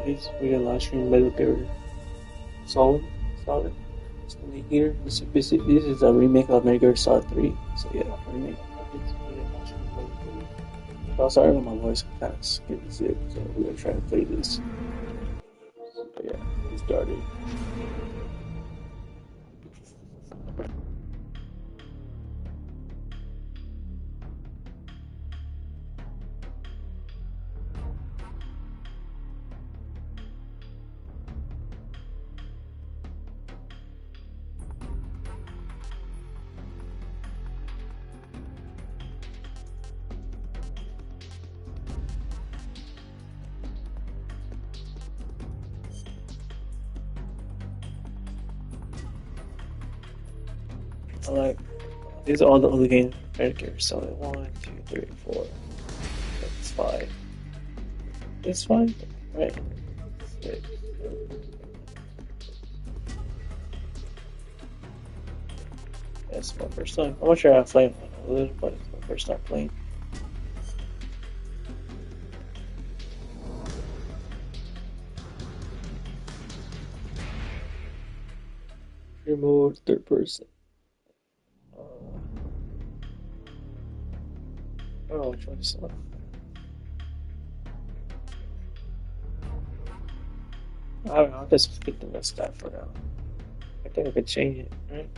It's really live stream Metal Gear Solid. Solid. So here, this is a remake of Metal Gear Solid 3. So yeah, remake. It's really live stream Metal Gear. Oh, sorry about my voice. I'm kind of getting sick, so we're gonna try to play this. But yeah, we started. Alright, these are all the other games Metal Gear Solid 1, 2, 3, 4. That's 5. It's 5? Right. Six. It's my first time. I'm not sure how to play a little, but it's my first time playing. Remote third person. Oh, which one is left? I don't know. I'll just pick the best guy for now. I think I could change it, right?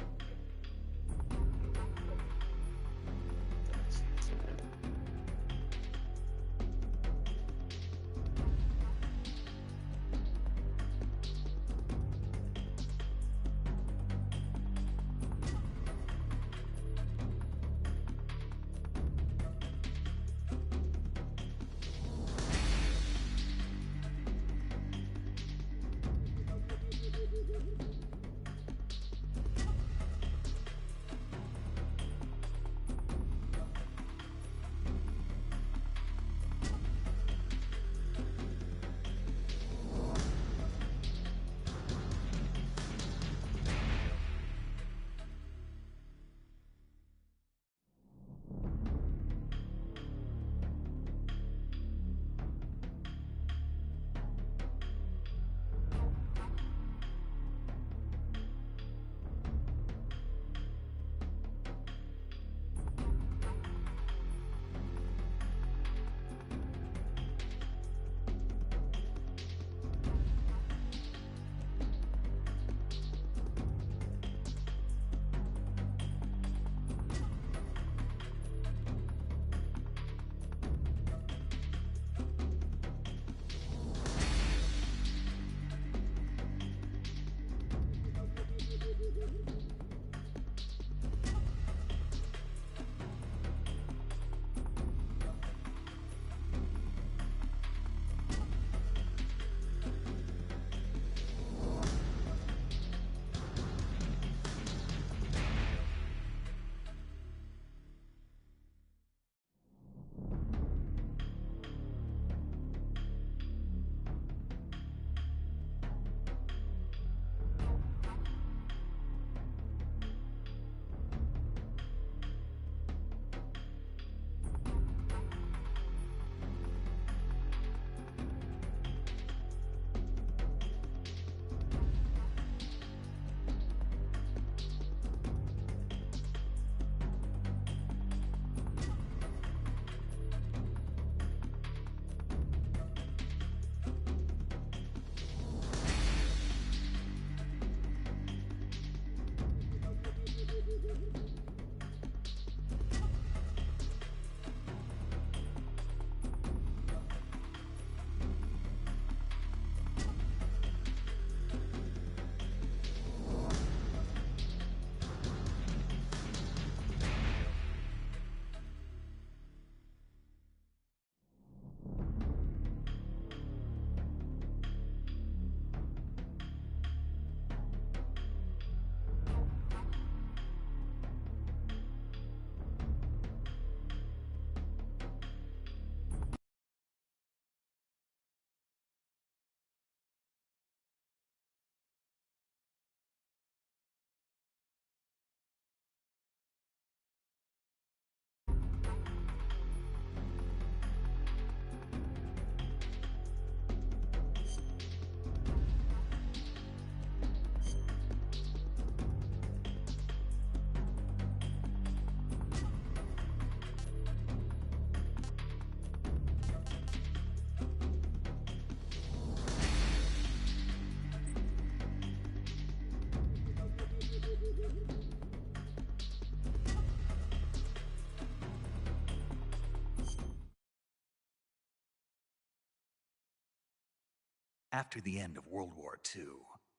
After the end of World War II,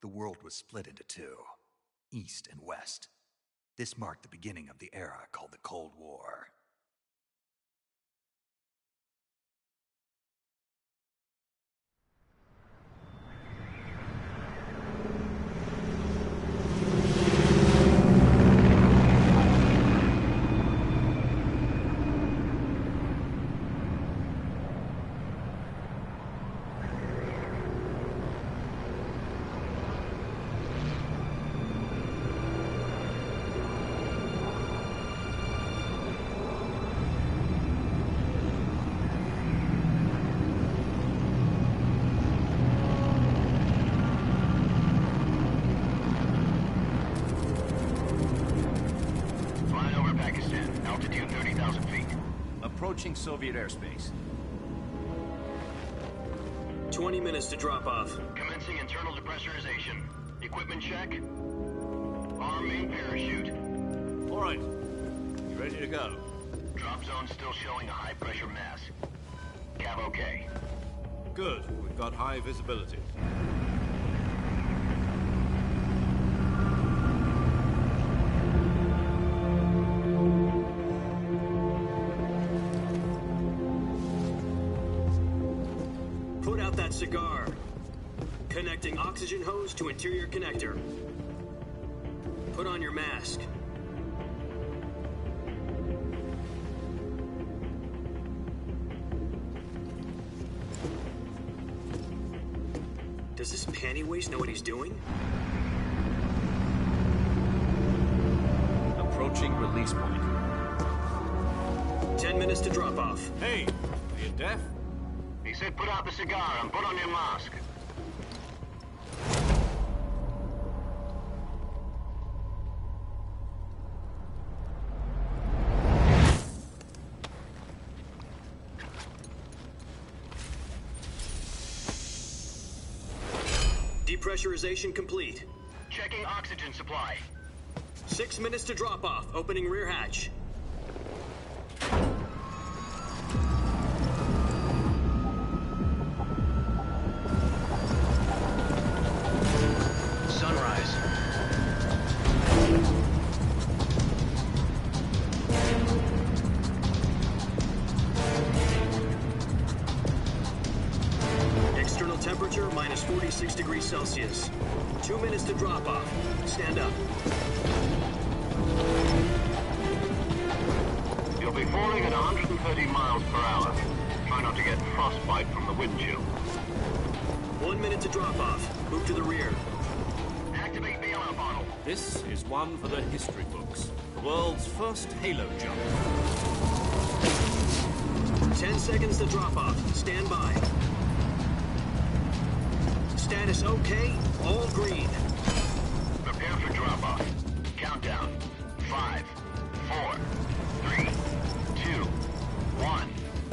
the world was split into two, East and West. This marked the beginning of the era called the Cold War. Approaching Soviet airspace. 20 minutes to drop off. Commencing internal depressurization. Equipment check. Arm main parachute. All right. You ready to go? Drop zone still showing a high pressure mass. Cav okay. Good. We've got high visibility. Put out that cigar. Connecting oxygen hose to interior connector. Put on your mask. Does this panty waste know what he's doing? Approaching release point. 10 minutes to drop off. Hey, are you deaf? He said put out the cigar and put on your mask. Depressurization complete. Checking oxygen supply. 6 minutes to drop off. Opening rear hatch. Sunrise. External temperature minus 46 degrees Celsius. 2 minutes to drop off. Stand up. You'll be falling at 130 miles per hour. Try not to get frostbite from the wind chill. 1 minute to drop off. Move to the rear. Activate the yellow bottle. This is one for the history books. The world's first halo jump. 10 seconds to drop off. Stand by. Status okay. All green. Prepare for drop-off. Countdown. 5, 4, 3, 2, 1.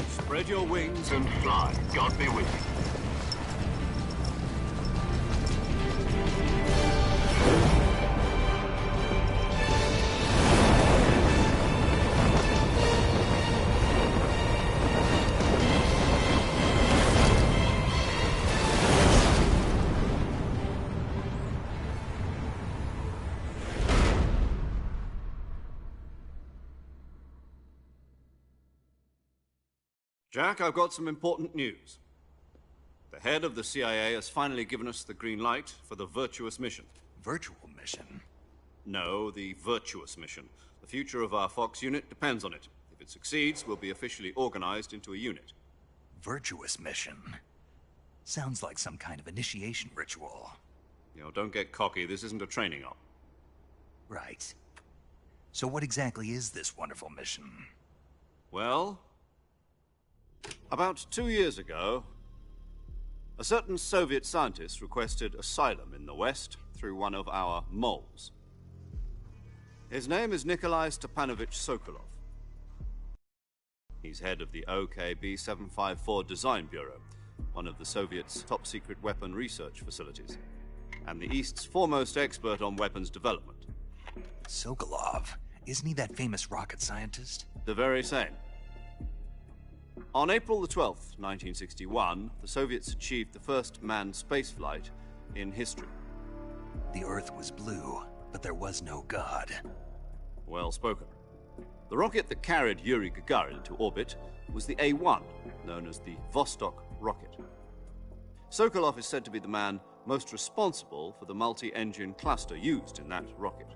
Spread your wings And fly. God be with you. Jack, I've got some important news. The head of the CIA has finally given us the green light for the virtuous mission. Virtual mission? No, the virtuous mission. The future of our Fox unit depends on it. If it succeeds, we'll be officially organized into a unit. Virtuous mission? Sounds like some kind of initiation ritual. You know, don't get cocky. This isn't a training op. Right. So what exactly is this wonderful mission? Well, about 2 years ago, a certain Soviet scientist requested asylum in the West through one of our moles. His name is Nikolai Stepanovich Sokolov. He's head of the OKB-754 Design Bureau, one of the Soviets' top-secret weapon research facilities, and the East's foremost expert on weapons development. Sokolov? Isn't he that famous rocket scientist? The very same. On April the 12th, 1961, the Soviets achieved the first manned spaceflight in history. The Earth was blue, but there was no God. Well spoken. The rocket that carried Yuri Gagarin to orbit was the A-1, known as the Vostok rocket. Sokolov is said to be the man most responsible for the multi-engine cluster used in that rocket.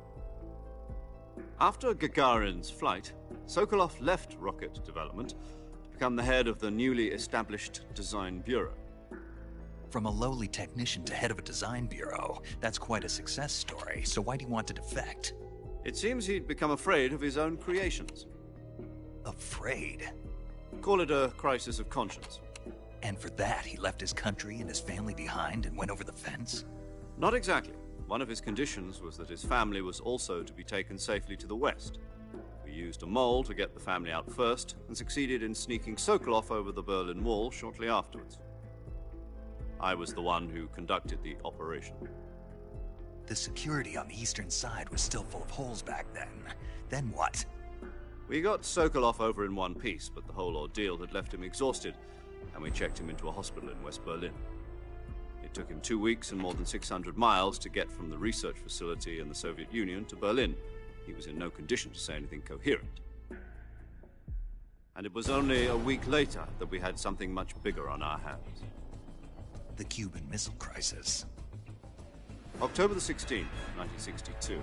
After Gagarin's flight, Sokolov left rocket development to become the head of the newly established Design Bureau. From a lowly technician to head of a design bureau, that's quite a success story, so why'd he want to defect? It seems he'd become afraid of his own creations. Afraid? Call it a crisis of conscience. And for that, he left his country and his family behind and went over the fence? Not exactly. One of his conditions was that his family was also to be taken safely to the west. We used a mole to get the family out first and succeeded in sneaking Sokolov over the Berlin Wall shortly afterwards. I was the one who conducted the operation. The security on the eastern side was still full of holes back then. Then what? We got Sokolov over in one piece, but the whole ordeal had left him exhausted, and we checked him into a hospital in West Berlin. It took him 2 weeks and more than 600 miles to get from the research facility in the Soviet Union to Berlin. He was in no condition to say anything coherent. And it was only a week later that we had something much bigger on our hands. The Cuban Missile Crisis. October the 16th, 1962,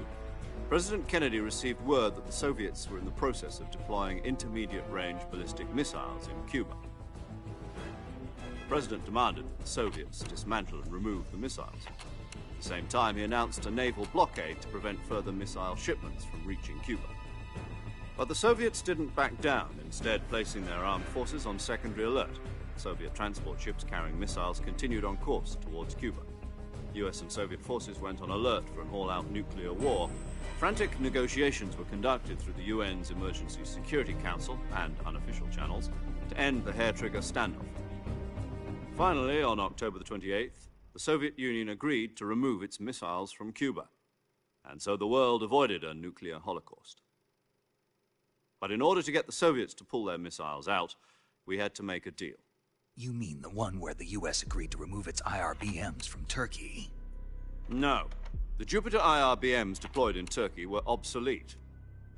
President Kennedy received word that the Soviets were in the process of deploying intermediate-range ballistic missiles in Cuba. The President demanded that the Soviets dismantle and remove the missiles. At the same time, he announced a naval blockade to prevent further missile shipments from reaching Cuba. But the Soviets didn't back down, instead placing their armed forces on secondary alert. Soviet transport ships carrying missiles continued on course towards Cuba. US and Soviet forces went on alert for an all-out nuclear war. Frantic negotiations were conducted through the UN's Emergency Security Council and unofficial channels to end the hair-trigger standoff. Finally, on October the 28th, the Soviet Union agreed to remove its missiles from Cuba, and so the world avoided a nuclear holocaust. But in order to get the Soviets to pull their missiles out, we had to make a deal. You mean the one where the US agreed to remove its IRBMs from Turkey? No. The Jupiter IRBMs deployed in Turkey were obsolete,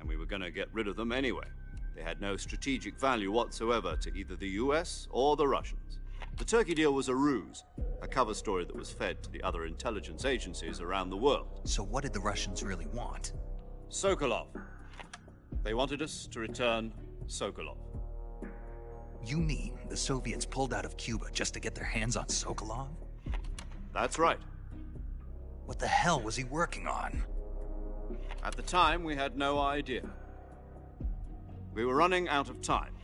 and we were going to get rid of them anyway. They had no strategic value whatsoever to either the US or the Russians. The Turkey deal was a ruse, a cover story that was fed to the other intelligence agencies around the world. So what did the Russians really want? Sokolov. They wanted us to return Sokolov. You mean the Soviets pulled out of Cuba just to get their hands on Sokolov? That's right. What the hell was he working on? At the time, we had no idea. We were running out of time.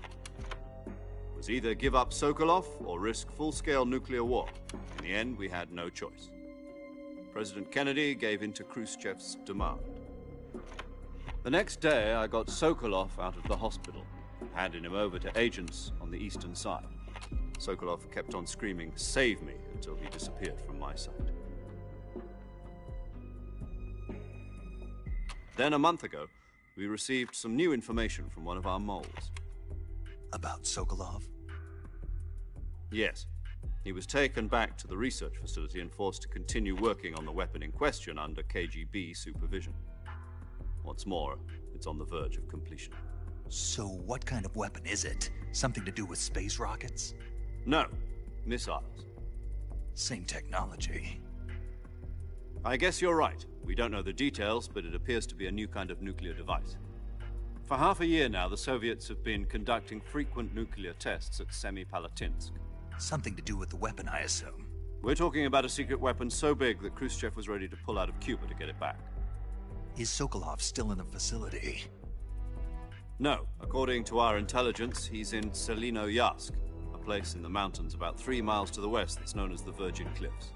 It was either give up Sokolov or risk full-scale nuclear war. In the end, we had no choice. President Kennedy gave in to Khrushchev's demand. The next day, I got Sokolov out of the hospital, handing him over to agents on the eastern side. Sokolov kept on screaming, "Save me," until he disappeared from my sight. Then, a month ago, we received some new information from one of our moles. About Sokolov? Yes. He was taken back to the research facility and forced to continue working on the weapon in question under KGB supervision. What's more, it's on the verge of completion. So what kind of weapon is it? Something to do with space rockets? No, missiles. Same technology. I guess you're right. We don't know the details, but it appears to be a new kind of nuclear device. For half a year now, the Soviets have been conducting frequent nuclear tests at Semipalatinsk. Something to do with the weapon, I assume. We're talking about a secret weapon so big that Khrushchev was ready to pull out of Cuba to get it back. Is Sokolov still in the facility? No. According to our intelligence, he's in Selinoyarsk, a place in the mountains about 3 miles to the west that's known as the Virgin Cliffs.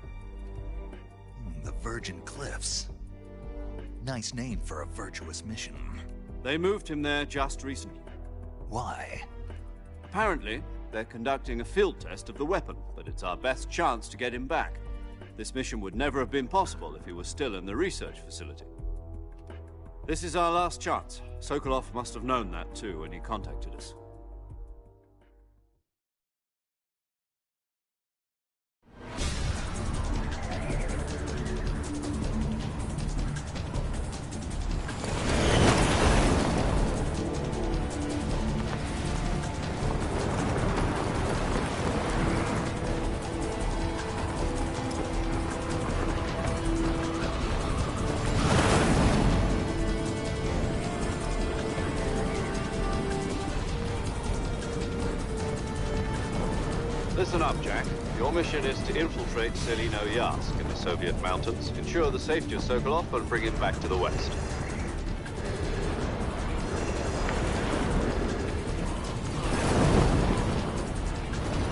The Virgin Cliffs. Nice name for a virtuous mission. They moved him there just recently. Why? Apparently, they're conducting a field test of the weapon, but it's our best chance to get him back. This mission would never have been possible if he was still in the research facility. This is our last chance. Sokolov must have known that too when he contacted us. Listen up, Jack. Your mission is to infiltrate Selino-Yarsk in the Soviet mountains, ensure the safety of Sokolov, and bring him back to the West.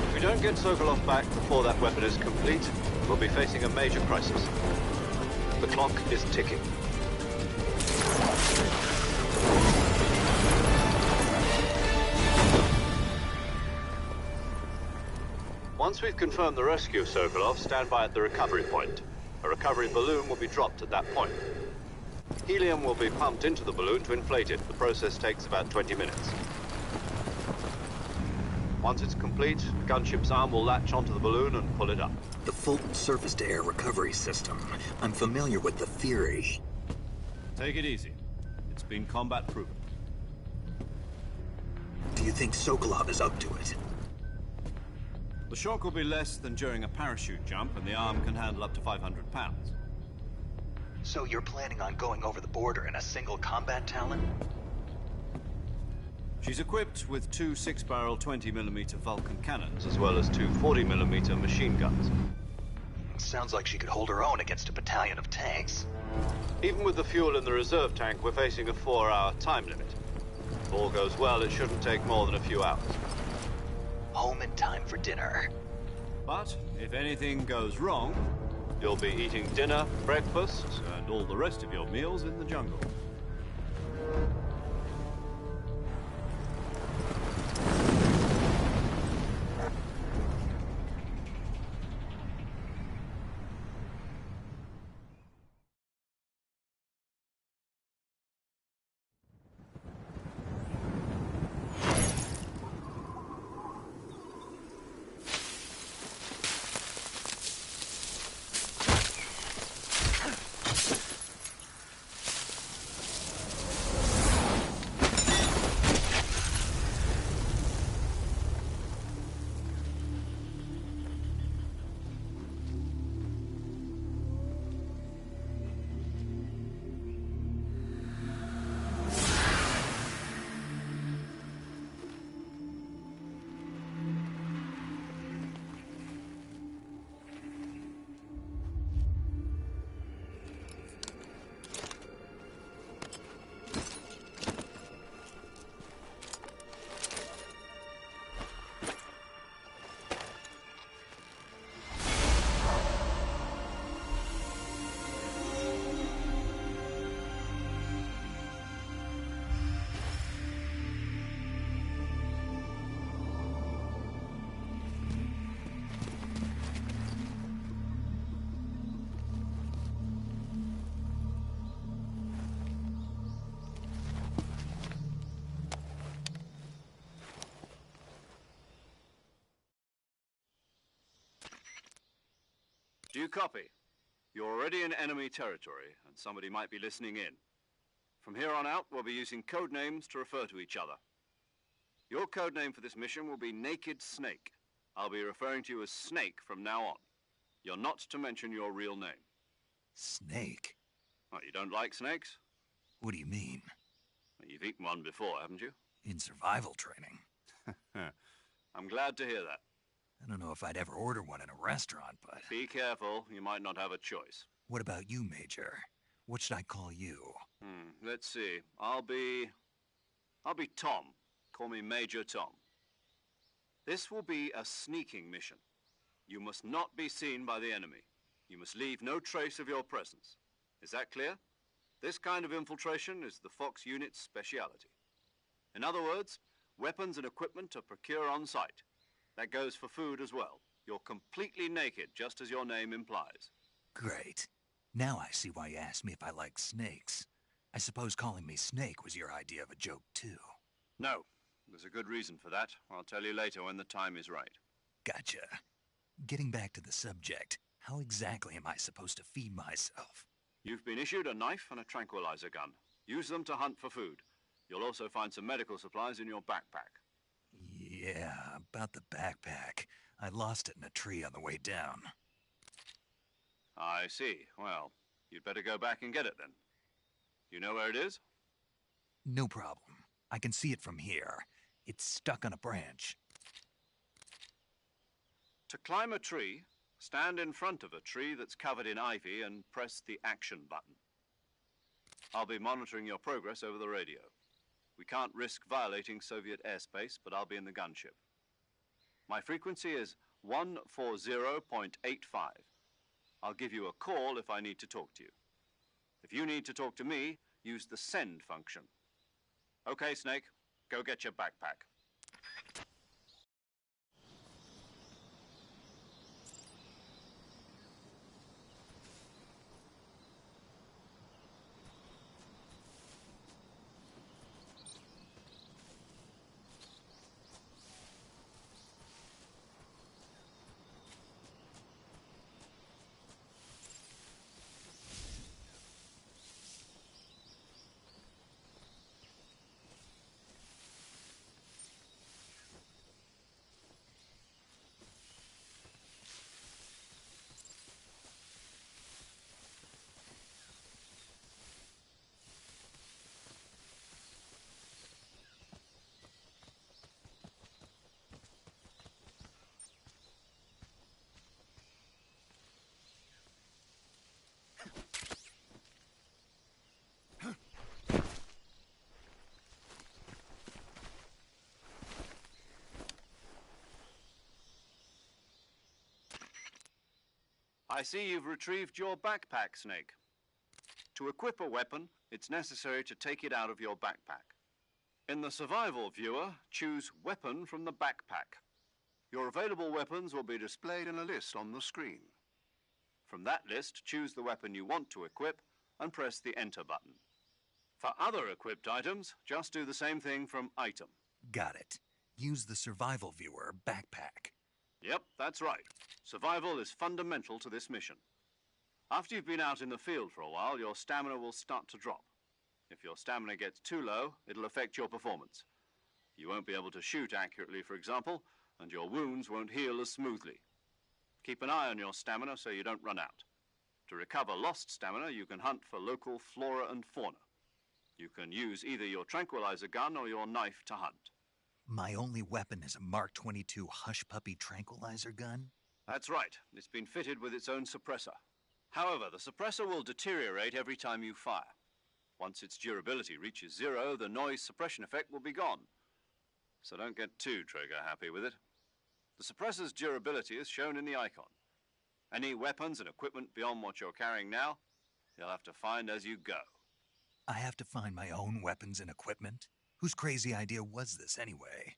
If we don't get Sokolov back before that weapon is complete, we'll be facing a major crisis. The clock is ticking. Once we've confirmed the rescue of Sokolov, stand by at the recovery point. A recovery balloon will be dropped at that point. Helium will be pumped into the balloon to inflate it. The process takes about 20 minutes. Once it's complete, the gunship's arm will latch onto the balloon and pull it up. The Fulton surface-to-air recovery system. I'm familiar with the theory. Take it easy. It's been combat-proven. Do you think Sokolov is up to it? The shock will be less than during a parachute jump, and the arm can handle up to 500 pounds. So you're planning on going over the border in a single combat Talon? She's equipped with two 6-barrel 20mm Vulcan cannons, as well as two 40mm machine guns. Sounds like she could hold her own against a battalion of tanks. Even with the fuel in the reserve tank, we're facing a 4-hour time limit. If all goes well, it shouldn't take more than a few hours. Home in time for dinner. But if anything goes wrong, you'll be eating dinner, breakfast, and all the rest of your meals in the jungle. Do you copy? You're already in enemy territory, and somebody might be listening in. From here on out, we'll be using code names to refer to each other. Your code name for this mission will be Naked Snake. I'll be referring to you as Snake from now on. You're not to mention your real name. Snake? What, you don't like snakes? What do you mean? Well, you've eaten one before, haven't you? In survival training. I'm glad to hear that. I don't know if I'd ever order one in a restaurant, but... Be careful, you might not have a choice. What about you, Major? What should I call you? Let's see. I'll be Tom. Call me Major Tom. This will be a sneaking mission. You must not be seen by the enemy. You must leave no trace of your presence. Is that clear? This kind of infiltration is the Fox unit's speciality. In other words, weapons and equipment are procured on site. That goes for food as well. You're completely naked, just as your name implies. Great. Now I see why you asked me if I like snakes. I suppose calling me Snake was your idea of a joke, too. No. There's a good reason for that. I'll tell you later when the time is right. Gotcha. Getting back to the subject, how exactly am I supposed to feed myself? You've been issued a knife and a tranquilizer gun. Use them to hunt for food. You'll also find some medical supplies in your backpack. Yeah, about the backpack. I lost it in a tree on the way down. I see. Well, you'd better go back and get it then. You know where it is? No problem. I can see it from here. It's stuck on a branch. To climb a tree, stand in front of a tree that's covered in ivy and press the action button. I'll be monitoring your progress over the radio. We can't risk violating Soviet airspace, but I'll be in the gunship. My frequency is 140.85. I'll give you a call if I need to talk to you. If you need to talk to me, use the send function. Okay, Snake, go get your backpack. I see you've retrieved your backpack, Snake. To equip a weapon, it's necessary to take it out of your backpack. In the survival viewer, choose Weapon from the backpack. Your available weapons will be displayed in a list on the screen. From that list, choose the weapon you want to equip and press the Enter button. For other equipped items, just do the same thing from Item. Got it. Use the survival viewer backpack. Yep, that's right. Survival is fundamental to this mission. After you've been out in the field for a while, your stamina will start to drop. If your stamina gets too low, it'll affect your performance. You won't be able to shoot accurately, for example, and your wounds won't heal as smoothly. Keep an eye on your stamina so you don't run out. To recover lost stamina, you can hunt for local flora and fauna. You can use either your tranquilizer gun or your knife to hunt. My only weapon is a Mark 22 Hush Puppy tranquilizer gun? That's right. It's been fitted with its own suppressor. However, the suppressor will deteriorate every time you fire. Once its durability reaches 0, the noise suppression effect will be gone. So don't get too trigger-happy with it. The suppressor's durability is shown in the icon. Any weapons and equipment beyond what you're carrying now, you'll have to find as you go. I have to find my own weapons and equipment? Whose crazy idea was this, anyway?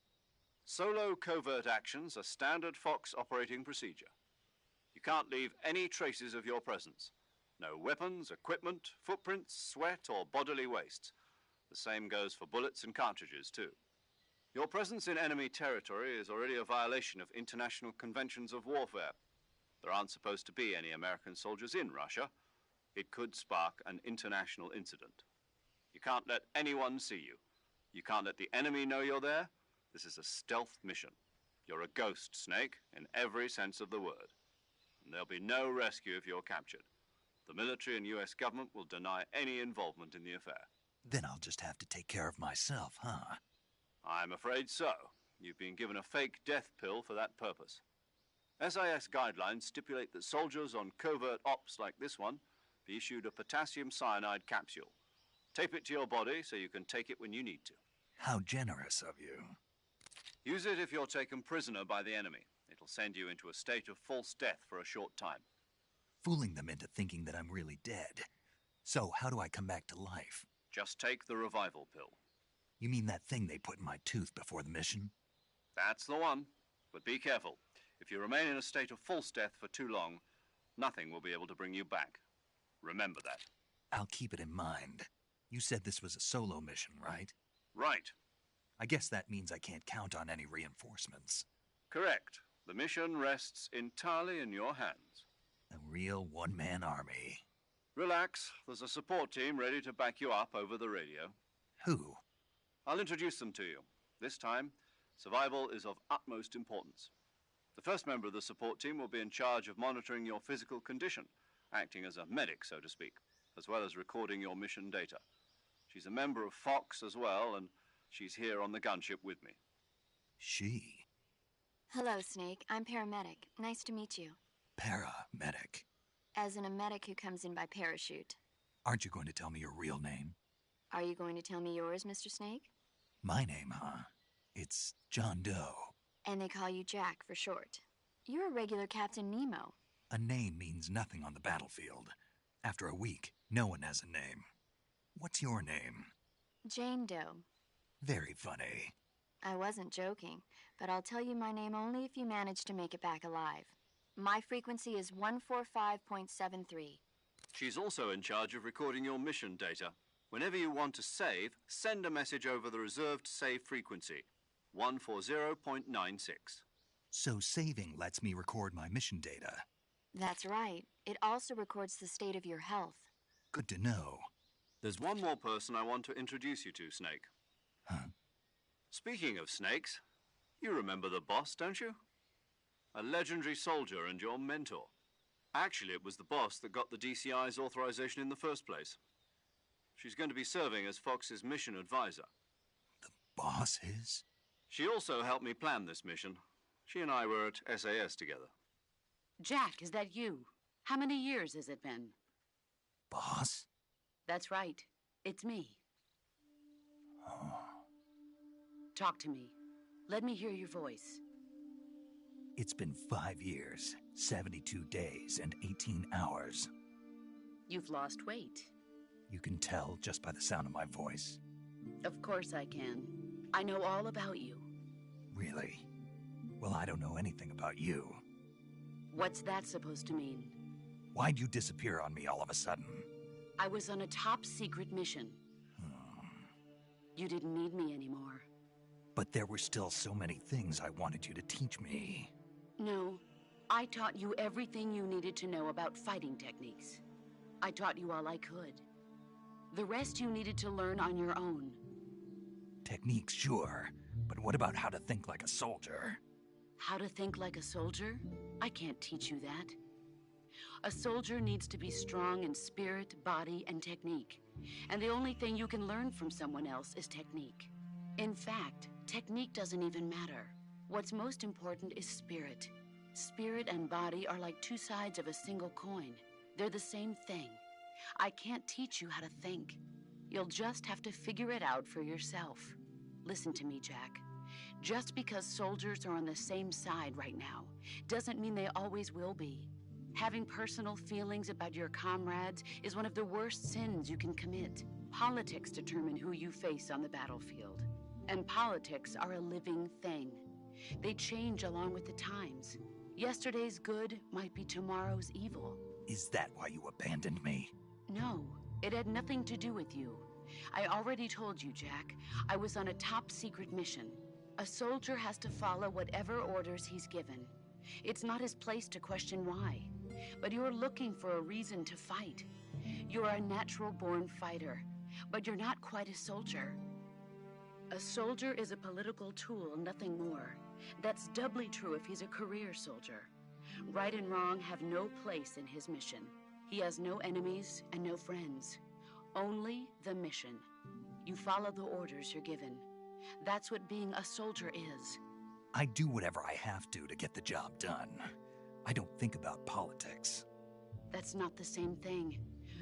Solo covert actions are standard Fox operating procedure. You can't leave any traces of your presence. No weapons, equipment, footprints, sweat, or bodily waste. The same goes for bullets and cartridges, too. Your presence in enemy territory is already a violation of international conventions of warfare. There aren't supposed to be any American soldiers in Russia. It could spark an international incident. You can't let anyone see you. You can't let the enemy know you're there. This is a stealth mission. You're a ghost, Snake, in every sense of the word. And there'll be no rescue if you're captured. The military and U.S. government will deny any involvement in the affair. Then I'll just have to take care of myself, huh? I'm afraid so. You've been given a fake death pill for that purpose. SIS guidelines stipulate that soldiers on covert ops like this one be issued a potassium cyanide capsule. Tape it to your body so you can take it when you need to. How generous of you. Use it if you're taken prisoner by the enemy. It'll send you into a state of false death for a short time. Fooling them into thinking that I'm really dead. So how do I come back to life? Just take the revival pill. You mean that thing they put in my tooth before the mission? That's the one. But be careful. If you remain in a state of false death for too long, nothing will be able to bring you back. Remember that. I'll keep it in mind. You said this was a solo mission, right? Right. I guess that means I can't count on any reinforcements. Correct. The mission rests entirely in your hands. A real one-man army. Relax. There's a support team ready to back you up over the radio. Who? I'll introduce them to you. This time, survival is of utmost importance. The first member of the support team will be in charge of monitoring your physical condition, acting as a medic, so to speak, as well as recording your mission data. She's a member of Fox as well, and she's here on the gunship with me. She? Hello, Snake. I'm paramedic. Nice to meet you. Paramedic. As in a medic who comes in by parachute. Aren't you going to tell me your real name? Are you going to tell me yours, Mr. Snake? My name, huh? It's John Doe. And they call you Jack for short. You're a regular Captain Nemo. A name means nothing on the battlefield. After a week, no one has a name. What's your name? Jane Doe. Very funny. I wasn't joking, but I'll tell you my name only if you manage to make it back alive. My frequency is 145.73. She's also in charge of recording your mission data. Whenever you want to save, send a message over the reserved save frequency, 140.96. So saving lets me record my mission data. That's right. It also records the state of your health. Good to know. There's one more person I want to introduce you to, Snake. Huh? Speaking of snakes, you remember the boss, don't you? A legendary soldier and your mentor. Actually, it was the boss that got the DCI's authorization in the first place. She's going to be serving as Fox's mission advisor. The boss is? She also helped me plan this mission. She and I were at SAS together. Jack, is that you? How many years has it been? Boss? That's right. It's me. Oh. Talk to me. Let me hear your voice. It's been 5 years, 72 days, and 18 hours. You've lost weight. You can tell just by the sound of my voice. Of course I can. I know all about you. Really? Well, I don't know anything about you. What's that supposed to mean? Why'd you disappear on me all of a sudden? I was on a top-secret mission. You didn't need me anymore. But there were still so many things I wanted you to teach me. No, I taught you everything you needed to know about fighting techniques. I taught you all I could. The rest you needed to learn on your own. Techniques, sure. But what about how to think like a soldier? How to think like a soldier? I can't teach you that. A soldier needs to be strong in spirit, body, and technique. And the only thing you can learn from someone else is technique. In fact, technique doesn't even matter. What's most important is spirit. Spirit and body are like two sides of a single coin. They're the same thing. I can't teach you how to think. You'll just have to figure it out for yourself. Listen to me, Jack. Just because soldiers are on the same side right now doesn't mean they always will be. Having personal feelings about your comrades is one of the worst sins you can commit. Politics determine who you face on the battlefield. And politics are a living thing. They change along with the times. Yesterday's good might be tomorrow's evil. Is that why you abandoned me? No, it had nothing to do with you. I already told you, Jack. I was on a top-secret mission. A soldier has to follow whatever orders he's given. It's not his place to question why. But you're looking for a reason to fight. You're a natural-born fighter, but you're not quite a soldier. A soldier is a political tool, nothing more. That's doubly true if he's a career soldier. Right and wrong have no place in his mission. He has no enemies and no friends. Only the mission. You follow the orders you're given. That's what being a soldier is. I do whatever I have to get the job done. I don't think about politics. That's not the same thing.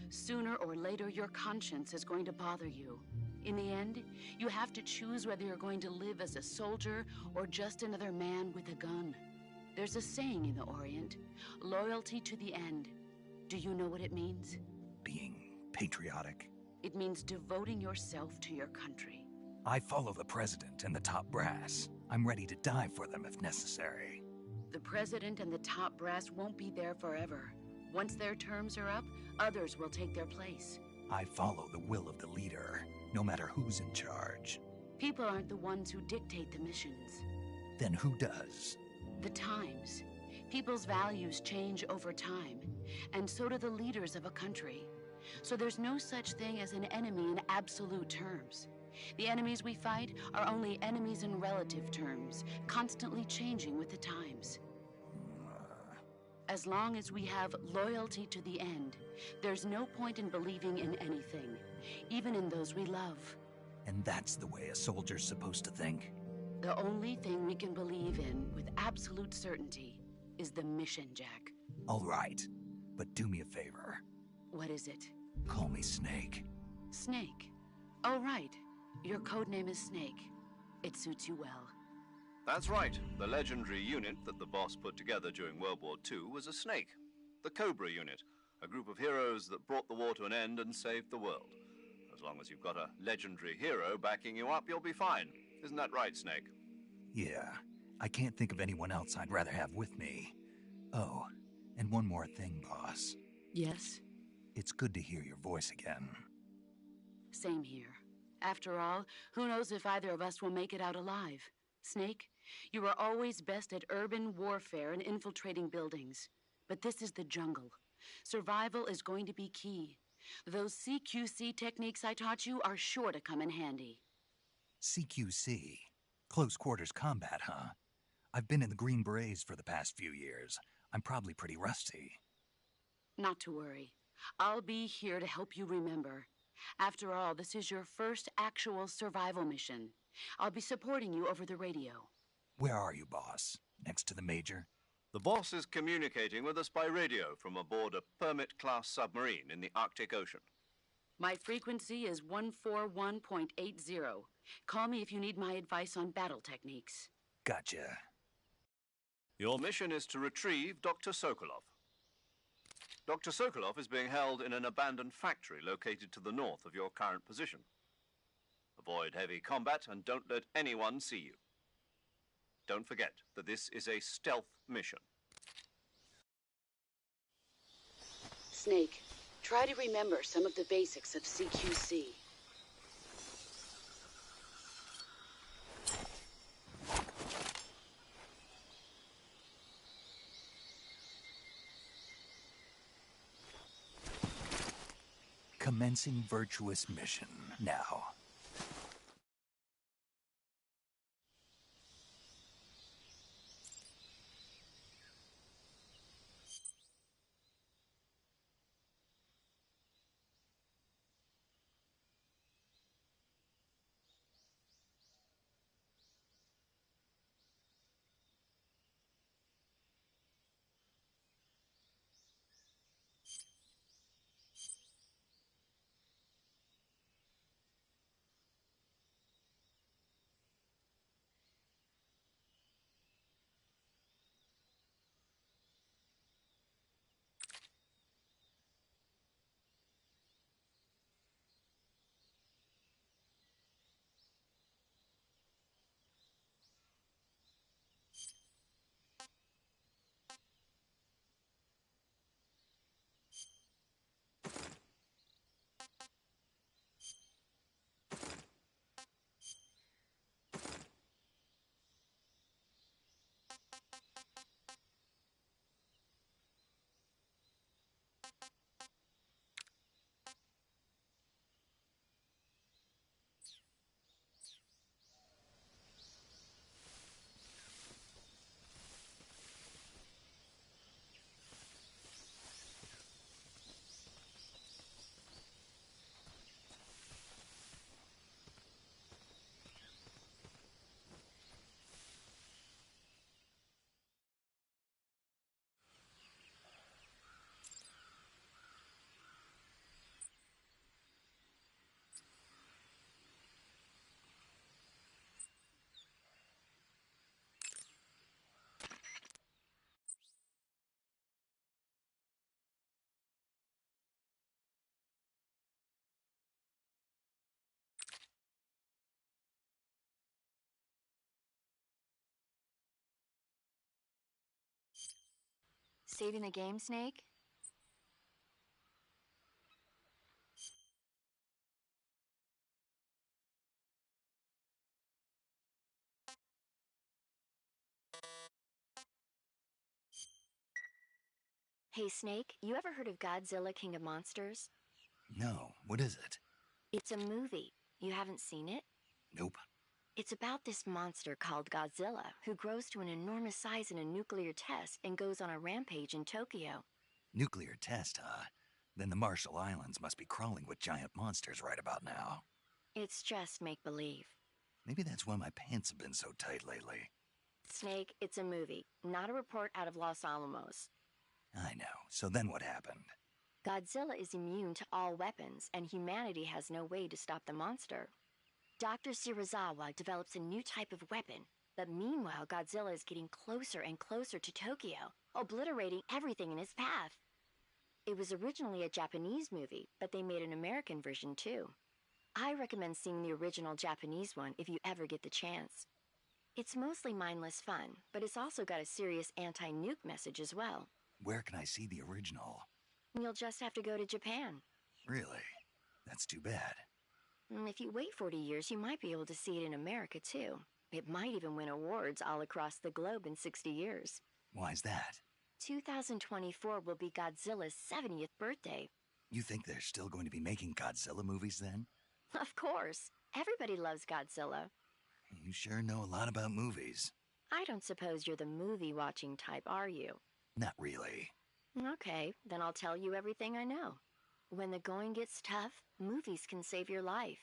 Sooner or later, your conscience is going to bother you. In the end, you have to choose whether you're going to live as a soldier or just another man with a gun. There's a saying in the Orient, loyalty to the end. Do you know what it means? Being patriotic. It means devoting yourself to your country. I follow the president and the top brass. I'm ready to die for them if necessary. The president and the top brass won't be there forever. Once their terms are up, others will take their place. I follow the will of the leader, no matter who's in charge. People aren't the ones who dictate the missions. Then who does? The times. People's values change over time, and so do the leaders of a country. So there's no such thing as an enemy in absolute terms. The enemies we fight are only enemies in relative terms, constantly changing with the times. As long as we have loyalty to the end, there's no point in believing in anything, even in those we love. And that's the way a soldier's supposed to think? The only thing we can believe in with absolute certainty is the mission, Jack. All right, but do me a favor. What is it? Call me Snake. Snake. Oh, right. Your code name is Snake. It suits you well. That's right. The legendary unit that the boss put together during World War II was a snake. The Cobra unit, a group of heroes that brought the war to an end and saved the world. As long as you've got a legendary hero backing you up, you'll be fine. Isn't that right, Snake? Yeah, I can't think of anyone else I'd rather have with me. Oh, and one more thing, boss. Yes? It's good to hear your voice again. Same here. After all, who knows if either of us will make it out alive? Snake, you are always best at urban warfare and infiltrating buildings. But this is the jungle. Survival is going to be key. Those CQC techniques I taught you are sure to come in handy. CQC? Close quarters combat, huh? I've been in the Green Berets for the past few years. I'm probably pretty rusty. Not to worry. I'll be here to help you remember. After all, this is your first actual survival mission. I'll be supporting you over the radio. Where are you, boss? Next to the Major? The boss is communicating with us by radio from aboard a Permit-class submarine in the Arctic Ocean. My frequency is 141.80. Call me if you need my advice on battle techniques. Gotcha. Your mission is to retrieve Dr. Sokolov. Dr. Sokolov is being held in an abandoned factory located to the north of your current position. Avoid heavy combat and don't let anyone see you. Don't forget that this is a stealth mission. Snake, try to remember some of the basics of CQC. Commencing virtuous mission now. Saving the game, Snake? Hey, Snake, you ever heard of Godzilla, King of Monsters? No, what is it? It's a movie. You haven't seen it? Nope. It's about this monster called Godzilla, who grows to an enormous size in a nuclear test and goes on a rampage in Tokyo. Nuclear test, huh? Then the Marshall Islands must be crawling with giant monsters right about now. It's just make-believe. Maybe that's why my pants have been so tight lately. Snake, it's a movie, not a report out of Los Alamos. I know. So then what happened? Godzilla is immune to all weapons, and humanity has no way to stop the monster. Dr. Shirazawa develops a new type of weapon, but meanwhile Godzilla is getting closer and closer to Tokyo, obliterating everything in his path. It was originally a Japanese movie, but they made an American version too. I recommend seeing the original Japanese one if you ever get the chance. It's mostly mindless fun, but it's also got a serious anti-nuke message as well. Where can I see the original? You'll just have to go to Japan. Really? That's too bad. If you wait 40 years, you might be able to see it in America too. It might even win awards all across the globe in 60 years. Why's that? 2024 will be Godzilla's 70th birthday. You think they're still going to be making Godzilla movies then? Of course. Everybody loves Godzilla. You sure know a lot about movies. I don't suppose you're the movie-watching type, are you? Not really. Okay, then I'll tell you everything I know. When the going gets tough, movies can save your life.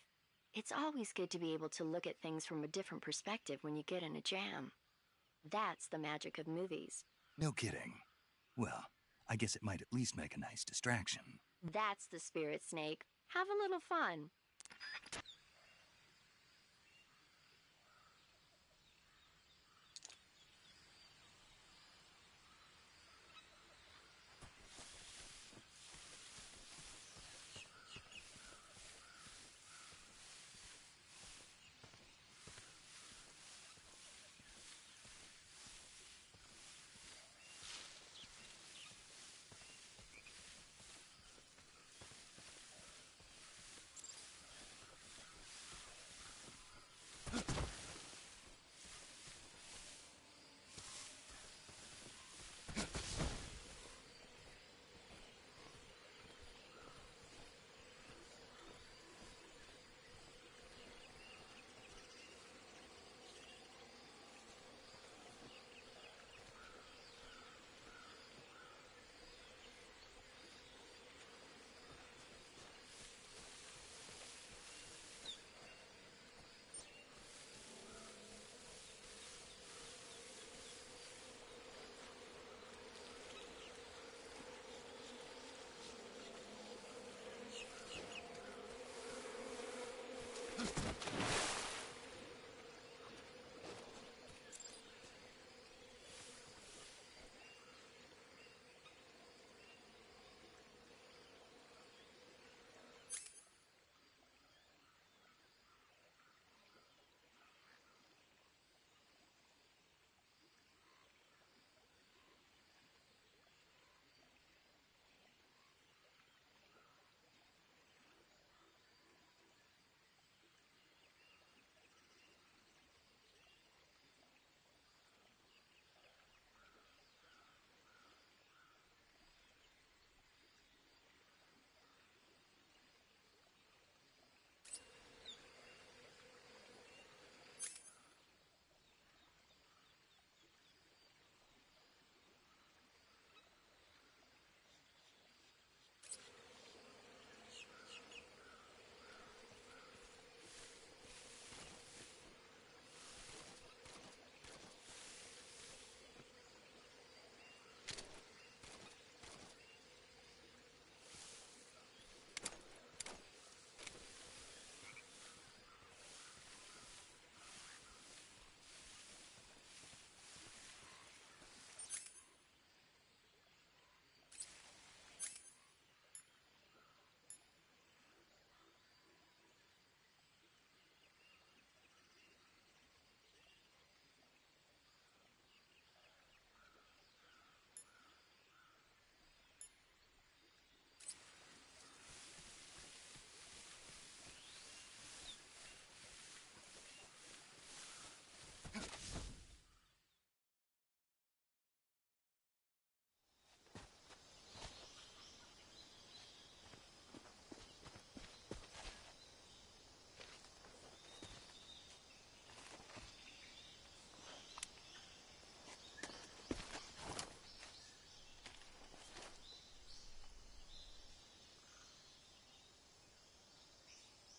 It's always good to be able to look at things from a different perspective when you get in a jam. That's the magic of movies. No kidding. Well, I guess it might at least make a nice distraction. That's the spirit, Snake. Have a little fun.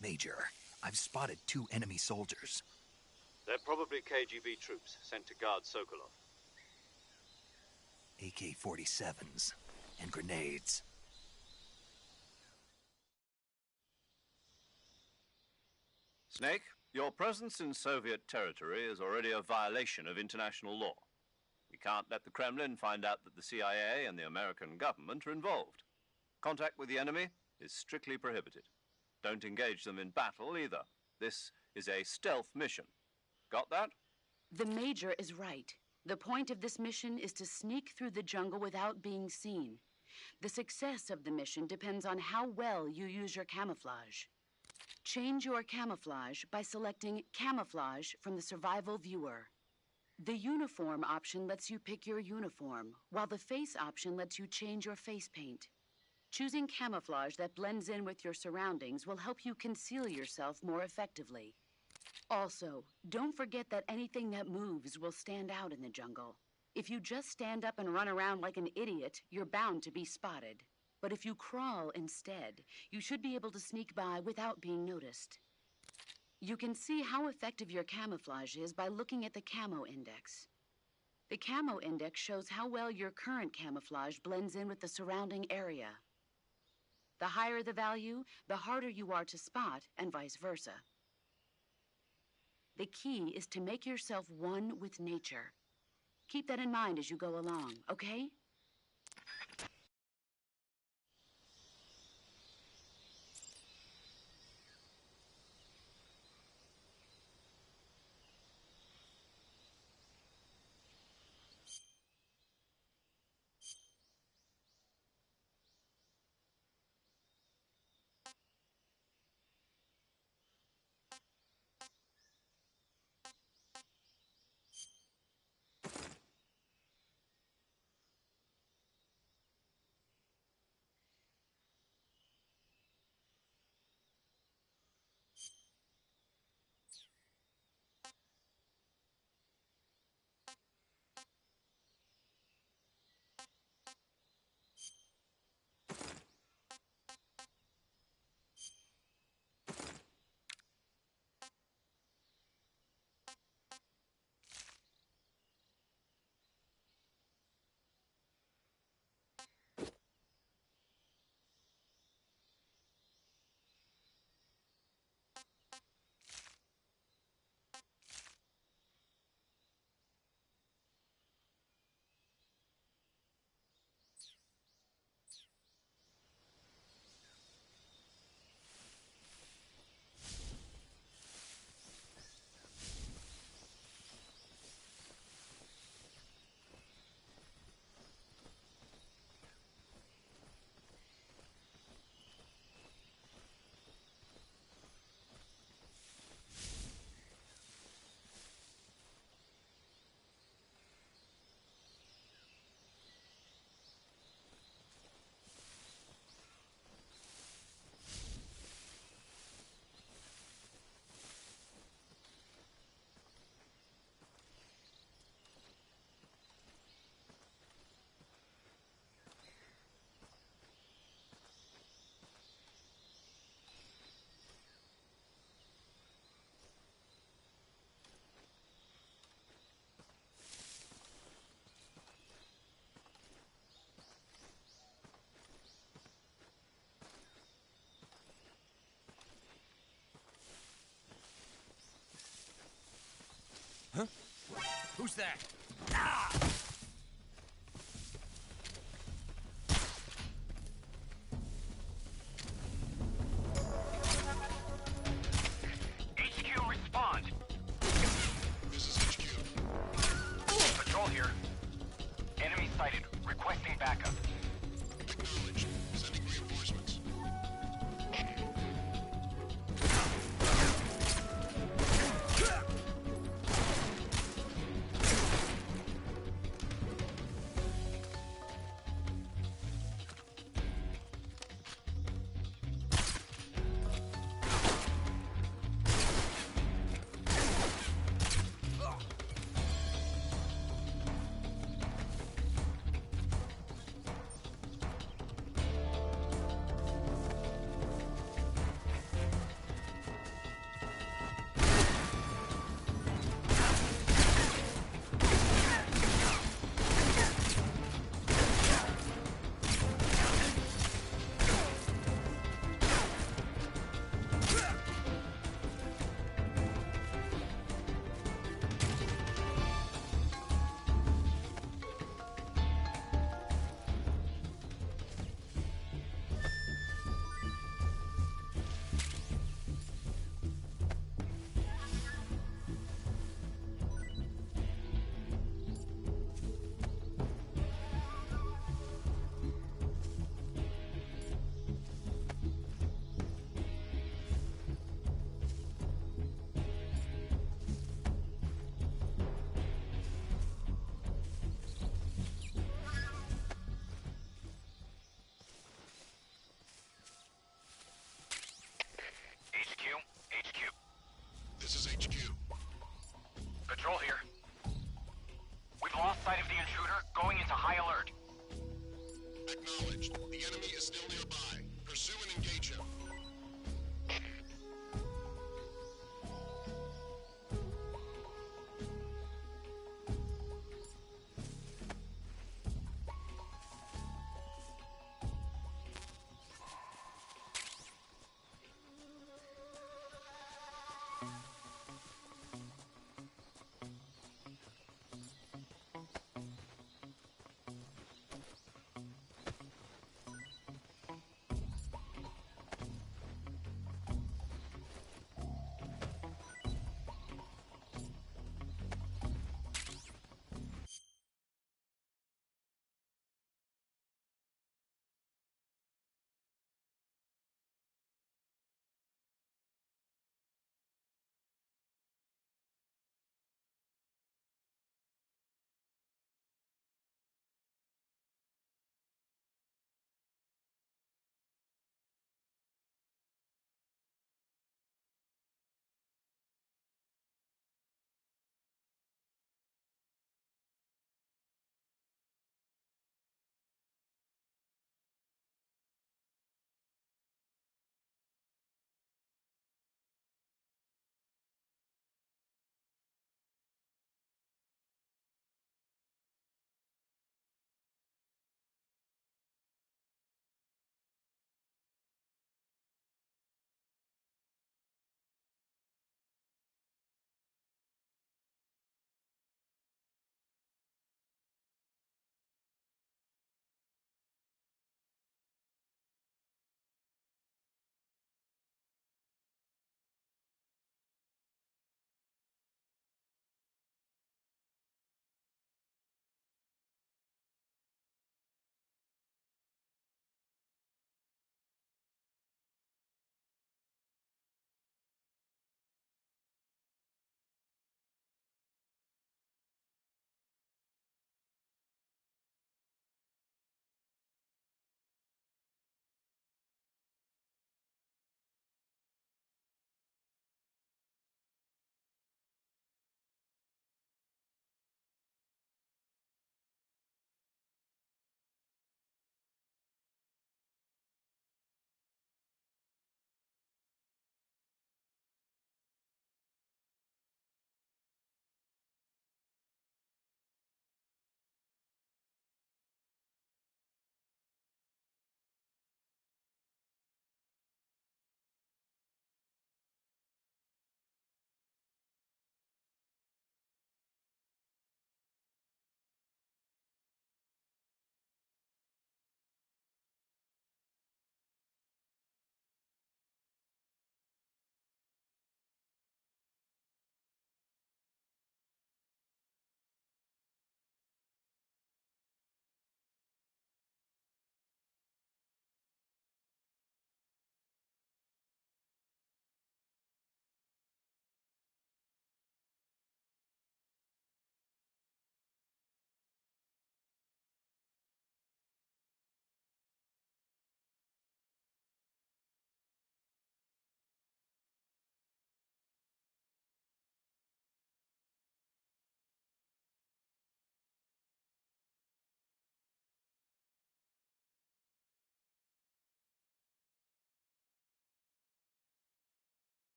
Major, I've spotted 2 enemy soldiers. They're probably KGB troops sent to guard Sokolov. AK-47s and grenades. Snake, your presence in Soviet territory is already a violation of international law. We can't let the Kremlin find out that the CIA and the American government are involved. Contact with the enemy is strictly prohibited. Don't engage them in battle either. This is a stealth mission. Got that? The Major is right. The point of this mission is to sneak through the jungle without being seen. The success of the mission depends on how well you use your camouflage. Change your camouflage by selecting Camouflage from the Survival Viewer. The Uniform option lets you pick your uniform, while the Face option lets you change your face paint. Choosing camouflage that blends in with your surroundings will help you conceal yourself more effectively. Also, don't forget that anything that moves will stand out in the jungle. If you just stand up and run around like an idiot, you're bound to be spotted. But if you crawl instead, you should be able to sneak by without being noticed. You can see how effective your camouflage is by looking at the Camo Index. The Camo Index shows how well your current camouflage blends in with the surrounding area. The higher the value, the harder you are to spot, and vice versa. The key is to make yourself one with nature. Keep that in mind as you go along, okay? Huh? Who's that? HQ, respond. This is HQ. Patrol here. Enemy sighted. Requesting backup. Acknowledged. Sending reinforcements. damaged. The enemy is still nearby. Pursue and engage him.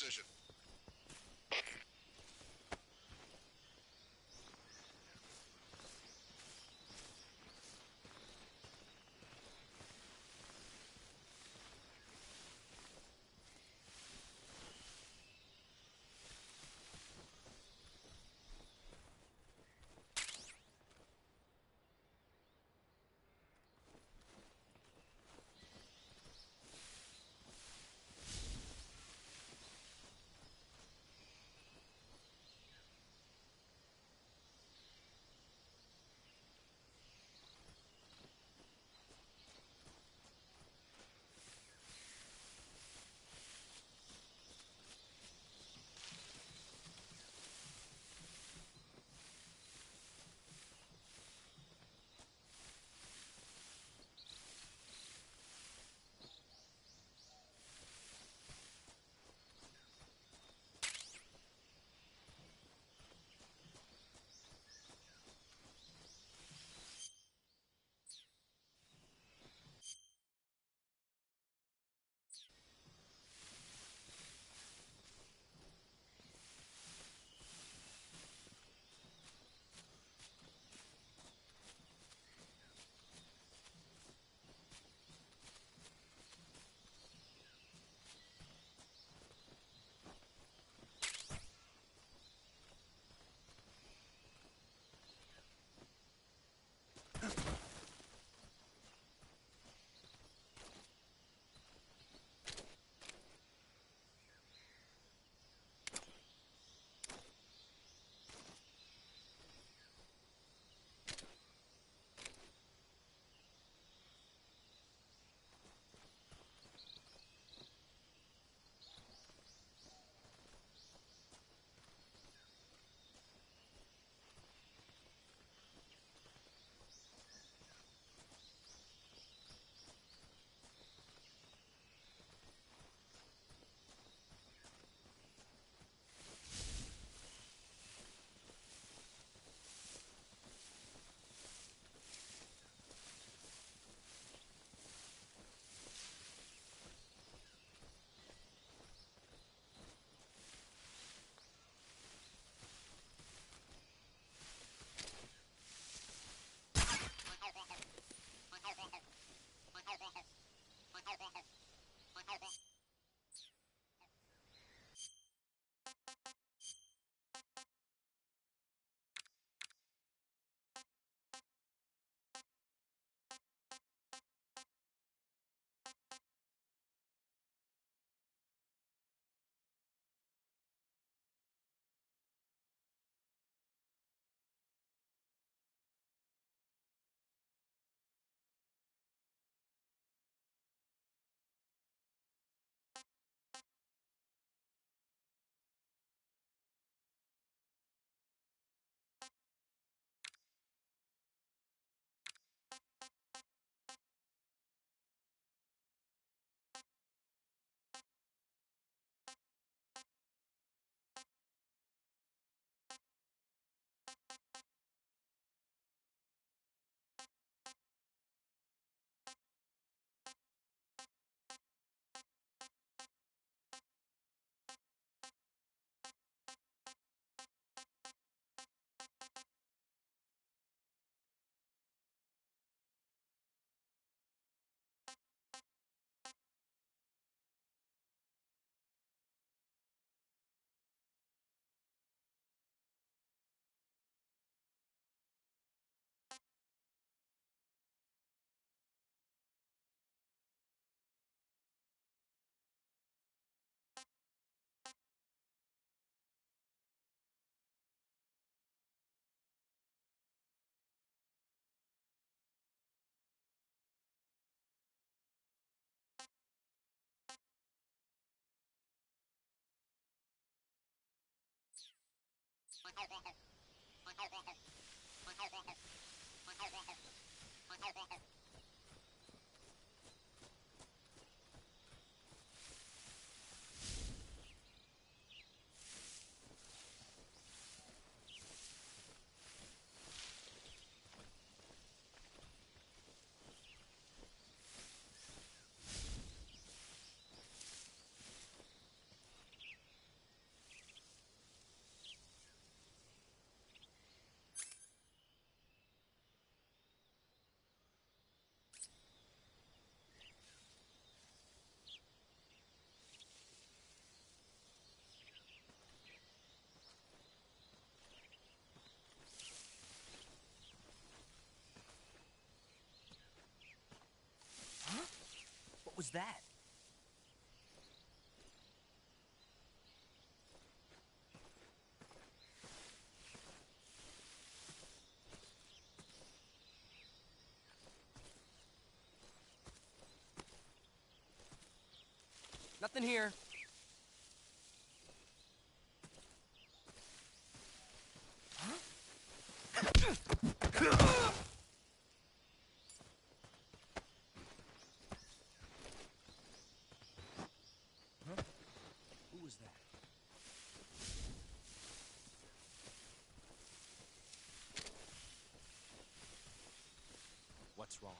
position. was that? Nothing here. Who was that? What's wrong?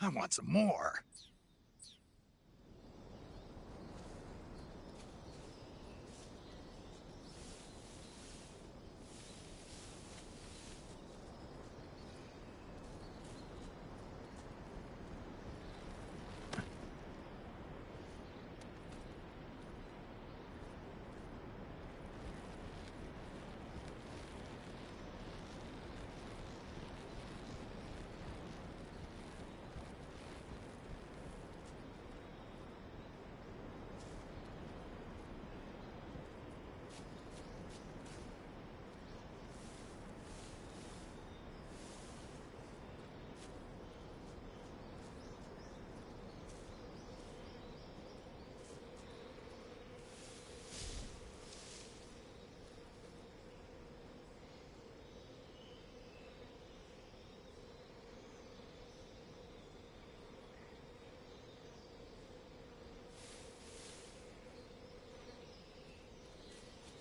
I want some more.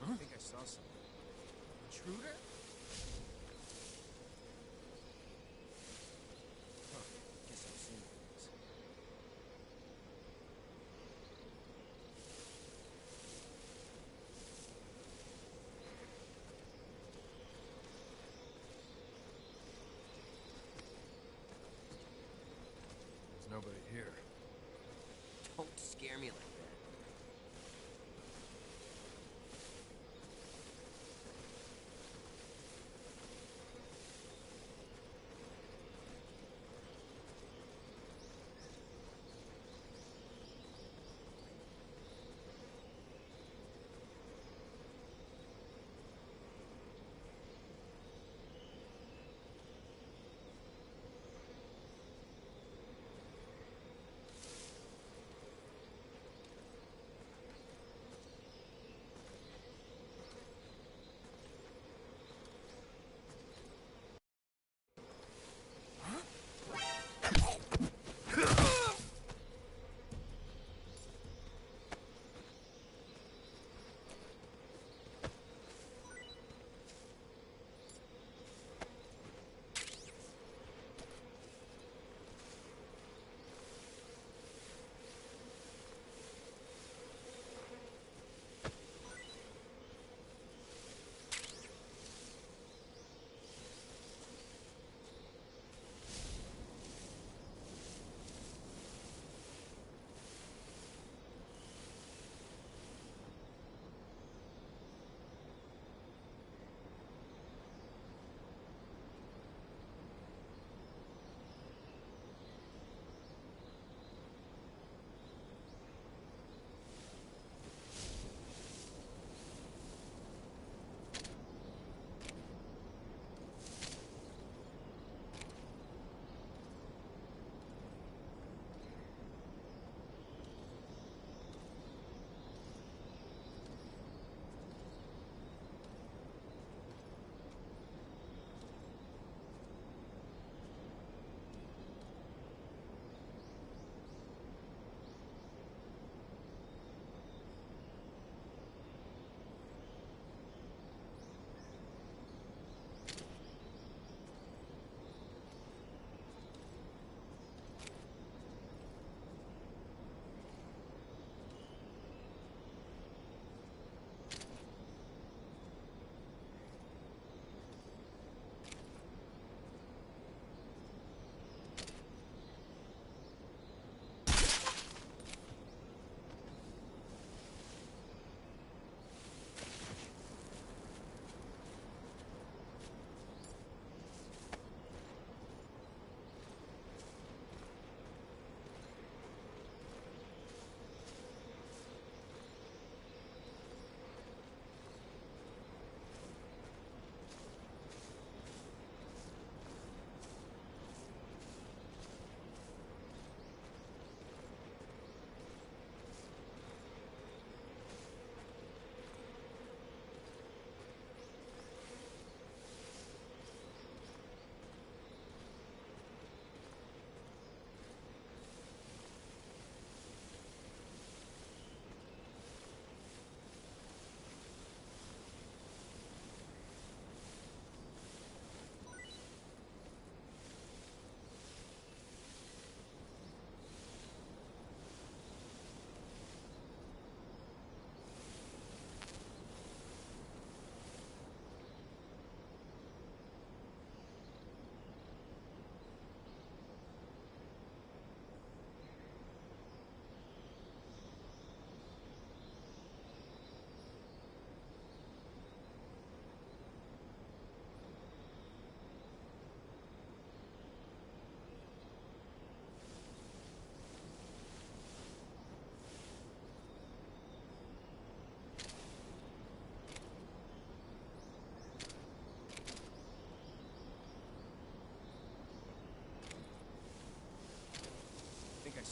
I think I saw something. Intruder? Huh. Guess I've seen things. There's nobody here. Don't scare me like that.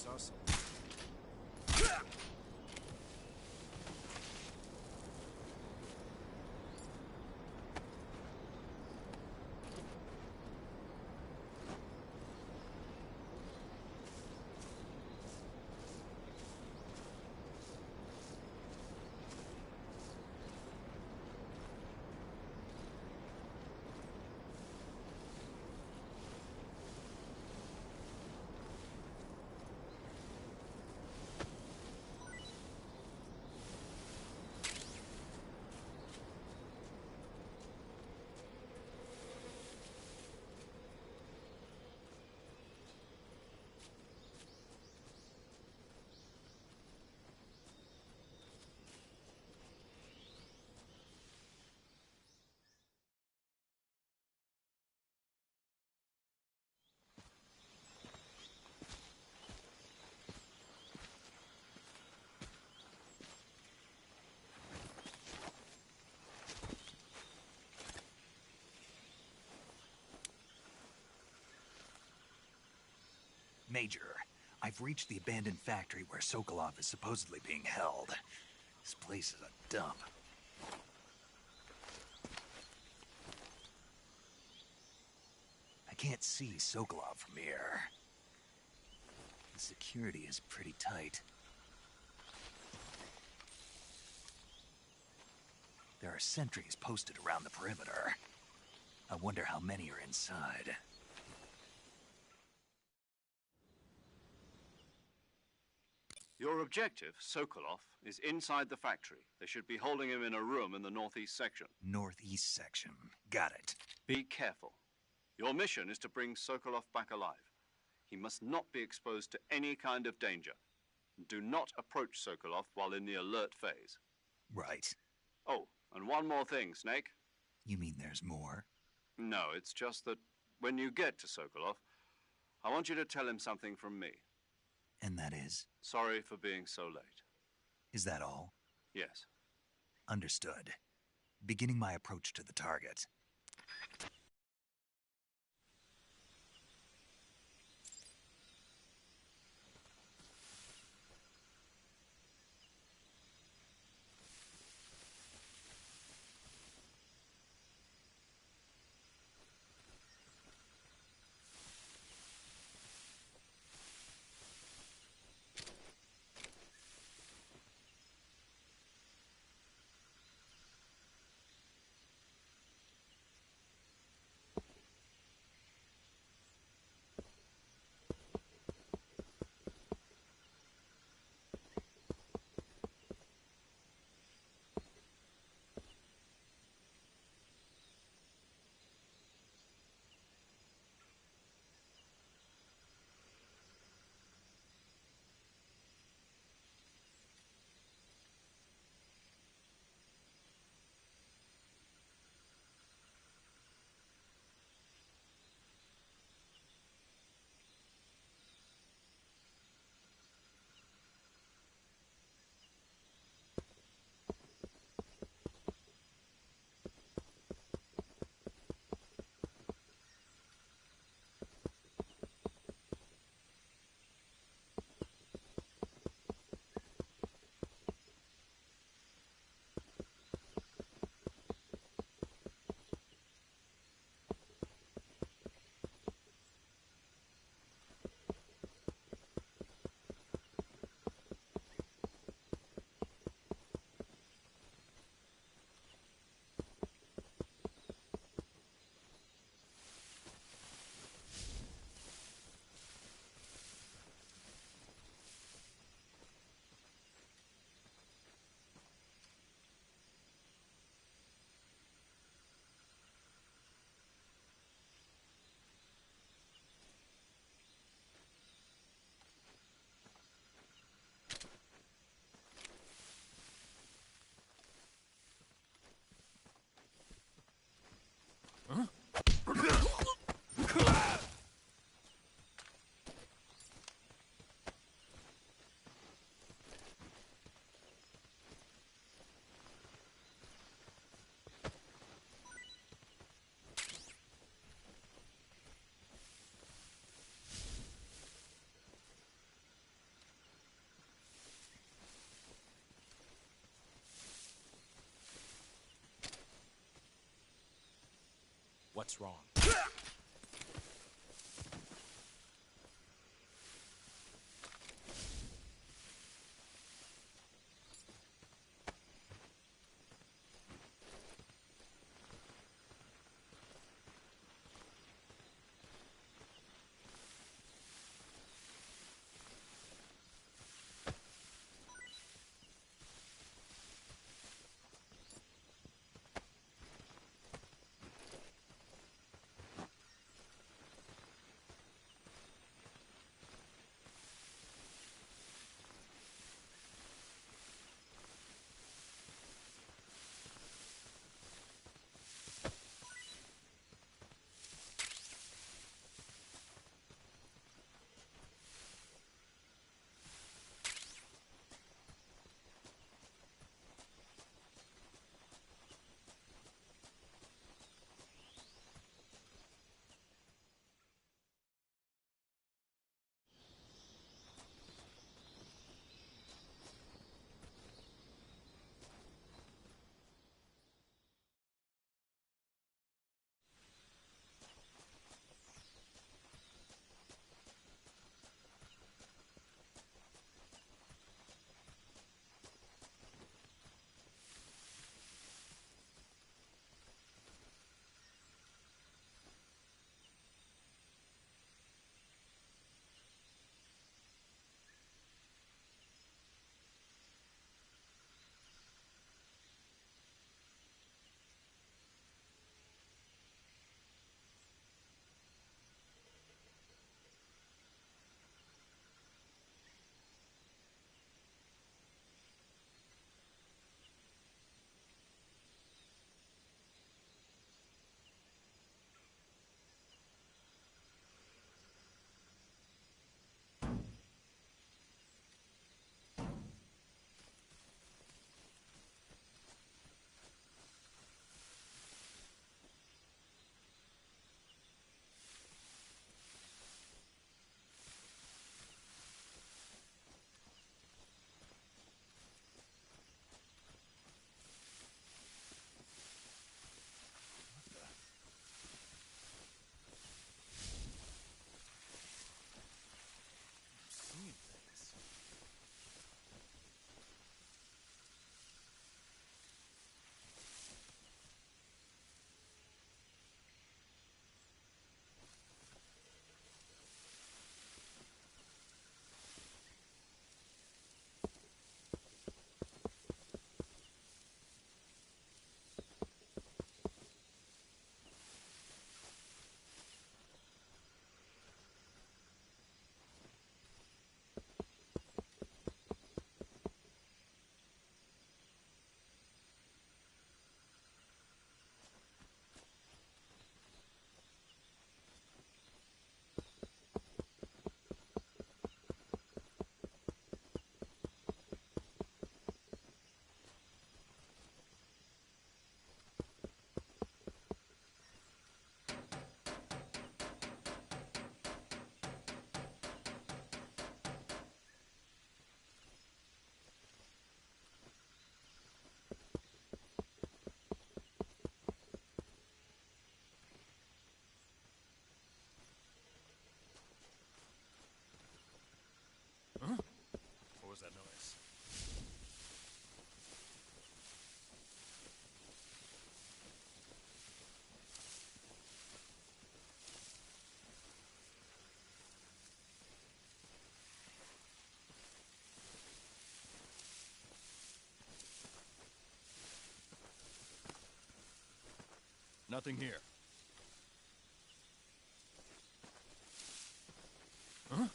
saw something. Major, I've reached the abandoned factory where Sokolov is supposedly being held. This place is a dump. I can't see Sokolov from here. The security is pretty tight. There are sentries posted around the perimeter. I wonder how many are inside. Your objective, Sokolov, is inside the factory. They should be holding him in a room in the northeast section. Northeast section. Got it. Be careful. Your mission is to bring Sokolov back alive. He must not be exposed to any kind of danger. Do not approach Sokolov while in the alert phase. Right. Oh, and one more thing, Snake. You mean there's more? No, it's just that when you get to Sokolov, I want you to tell him something from me. And that is? Sorry for being so late. Is that all? Yes. Understood. Beginning my approach to the target. What's wrong? Seeing things. Huh? What was that noise? Nothing here. Huh?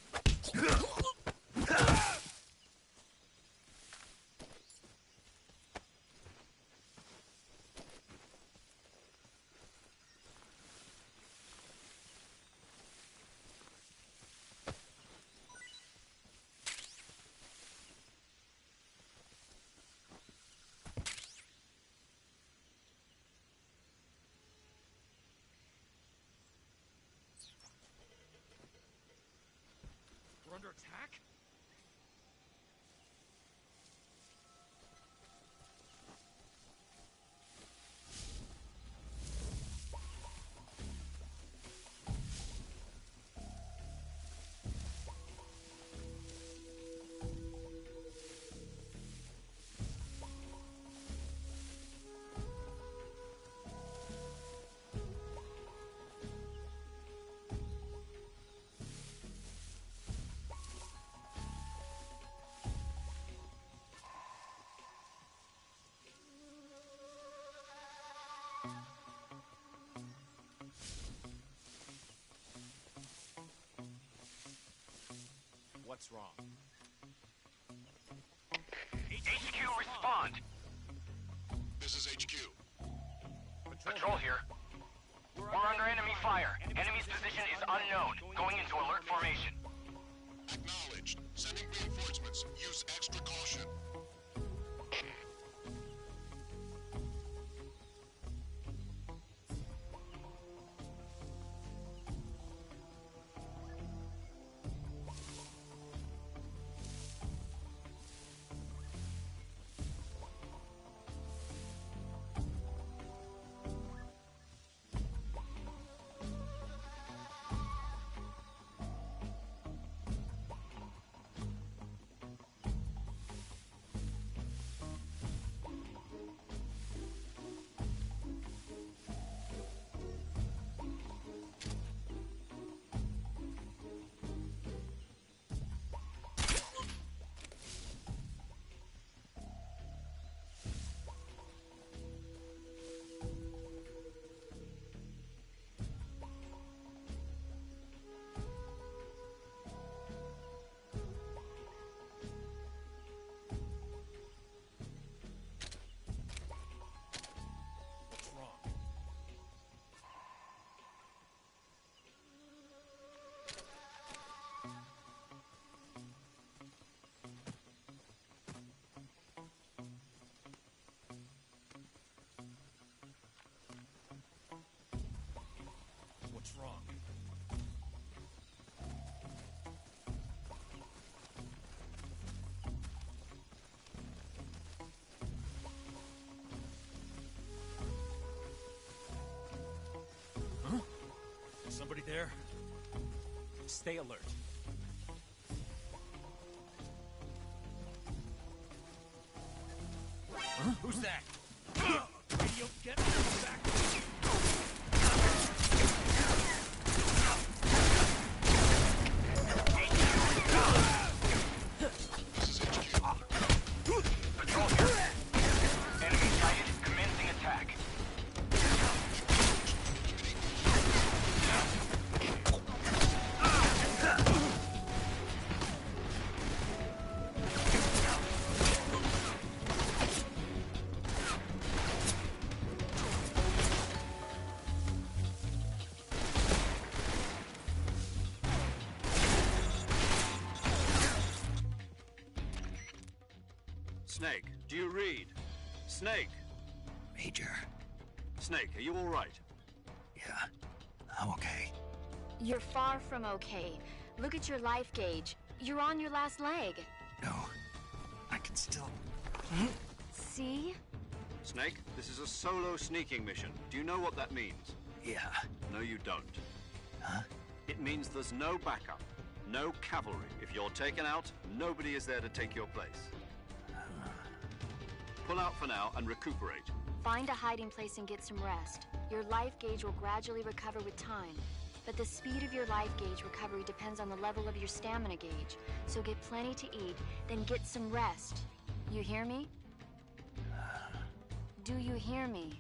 We're under attack? What's wrong? HQ, respond. This is HQ. Patrol here. We're under enemy fire. Enemy's position is unknown. Going into alert formation. Acknowledged. Sending reinforcements. Use extra caution. What's wrong? What's wrong? Huh? Is somebody there? Stay alert. Huh? Who's that? Radio, get back! Patrol here. Enemy sighted. Commencing attack. Snake, do you read? Snake! Major. Snake, are you all right? Yeah, I'm okay. You're far from okay. Look at your life gauge. You're on your last leg. No, I can still... See? Snake, this is a solo sneaking mission. Do you know what that means? Yeah. No, you don't. Huh? It means there's no backup, no cavalry. If you're taken out, nobody is there to take your place. Pull out for now and recuperate. Find a hiding place and get some rest. Your life gauge will gradually recover with time. But the speed of your life gauge recovery depends on the level of your stamina gauge. So get plenty to eat, then get some rest. You hear me? Do you hear me?